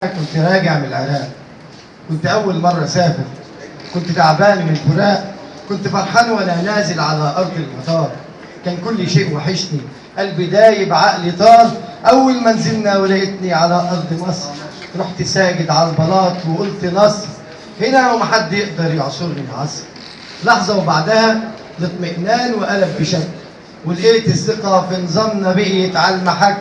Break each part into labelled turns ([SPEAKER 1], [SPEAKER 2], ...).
[SPEAKER 1] كنت راجع من العراق. كنت أول مرة أسافر. كنت تعبان من الفراق. كنت فرحان وأنا نازل على أرض المطار. كان كل شيء وحشني، قلبي دايب عقلي طار. أول ما نزلنا ولقيتني على أرض مصر، رحت ساجد على البلاط وقلت نصر. هنا ومحد يقدر يعصرني عصر. لحظة وبعدها الاطمئنان وقلب بشك، ولقيت الثقة في نظامنا بقيت على المحك.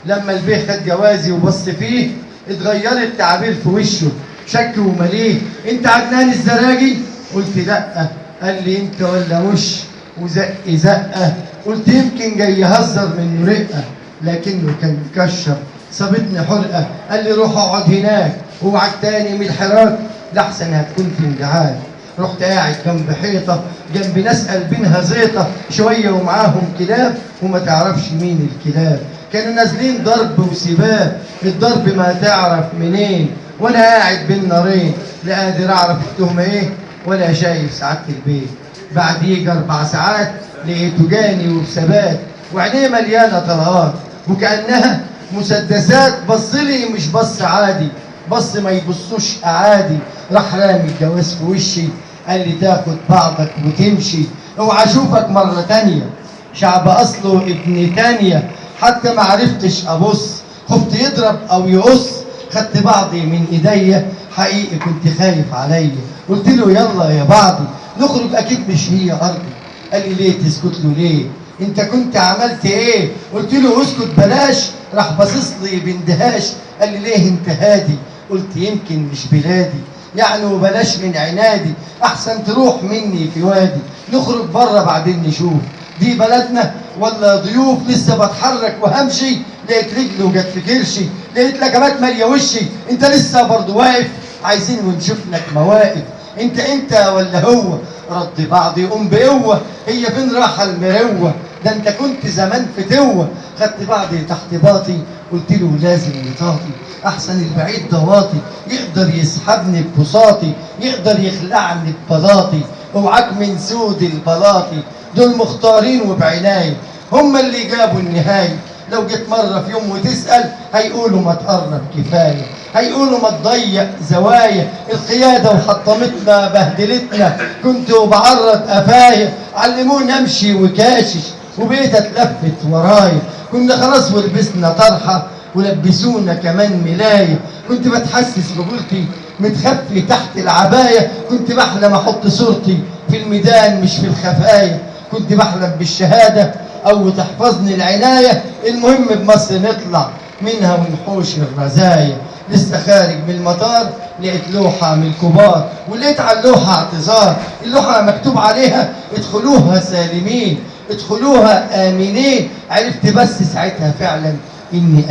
[SPEAKER 1] لما البيه خد جوازي وبص فيه، اتغيرت تعابير في وشه، شك ومليه. انت عدنان الزراجي؟ قلت لا. قال لي انت ولا مش؟ وزق زقه. قلت يمكن جاي يهزر منه رقه، لكنه كان مكشر صابتني حرقه. قال لي روح اقعد هناك اوعك تاني من الحراك، لاحسن هتكون في انجعاج. رحت قاعد جنب حيطه، جنب ناس قلبينها زيطه شويه ومعاهم كلاب وما تعرفش مين الكلاب. كانوا نازلين ضرب وسباب، الضرب ما تعرف منين. وانا قاعد بين نارين، لا قادر اعرف التهمه ايه ولا شايف سعاده البيت. بعد يجي 4 ساعات لقيته جاني وبثبات، وعينيه مليانه طلقات وكانها مسدسات. بصلي مش بص عادي، بص ما يبصوش اعادي. راح رامي الجواز في وشي، قال لي تاخد بعضك وتمشي، اوعى اشوفك مره تانيه. شعب اصله ابن تانيه، حتى ما عرفتش ابص، خفت يضرب او يقص. خدت بعضي من ايديا، حقيقي كنت خايف عليا. قلت له يلا يا بعضي نخرج، اكيد مش هي ارضي. قال لي ليه تسكت له ليه؟ انت كنت عملت ايه؟ قلت له اسكت بلاش. راح باصص لي باندهاش، قال لي ليه انت هادي؟ قلت يمكن مش بلادي يعني، وبلاش من عنادي، احسن تروح مني في وادي. نخرج بره بعدين نشوف دي بلدنا ولا ضيوف. لسه بتحرك وهمشي، لقيت رجله جت في كرشي، لقيت لكمات ماليه وشي. انت لسه برضه واقف؟ عايزين ونشوف لك مواقف. انت ولا هو؟ رد بعض يقوم بقوه، هي فين راحه المروه؟ ده انت كنت زمان فتوه. خدت بعضي تحت باطي، قلت له لازم نطاطي، احسن البعيد ضواطي. يقدر يسحبني ببساطي، يقدر يخلعني ببلاطي. اوعاك من سود البلاطي، دول مختارين وبعناية، هم اللي جابوا النهاية. لو جيت مرة في يوم وتسأل، هيقولوا ما تقرب كفاية، هيقولوا ما تضيق زوايا. القيادة وحطمتنا بهدلتنا، كنت بعرض قفايا. علموني امشي وكاشش، وبقيت اتلفت ورايا. كنا خلاص ولبسنا طرحة، ولبسونا كمان ملاية. كنت بتحسس رجولتي متخفي تحت العباية. كنت بحلم احط صورتي في الميدان مش في الخفايا. كنت بحلم بالشهادة او تحفظني العناية. المهم بمصر نطلع منها ونحوش الرزايا. لسه خارج من المطار، لقيت لوحة من الكبار، ولقيت على اللوحة اعتذار. اللوحة مكتوب عليها ادخلوها سالمين، ادخلوها آمنين. عرفت بس ساعتها فعلا اني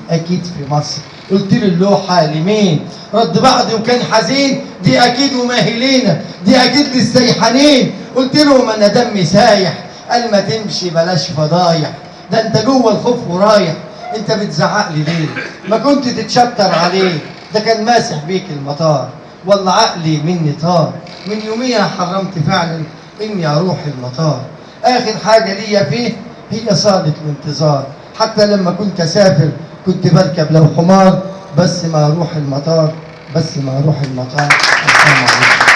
[SPEAKER 1] اكيد في مصر. قلت له اللوحة لمين؟ رد بعضي وكان حزين، دي اكيد وماهلينا، دي اكيد للسيحانين. قلت له ما انا دمي سايح. قال ما تمشي بلاش فضايح، ده انت جوه الخوف ورايح. انت بتزعق لي ليه؟ ما كنت تتشطر عليه، ده كان ماسح بيك المطار. والله عقلي مني طار، من يوميها حرمت فعلا اني اروح المطار. اخر حاجة ليا فيه هي صالة الانتظار. حتى لما كنت اسافر كنت بركب لو حمار، بس ما اروح المطار. السلام عليكم.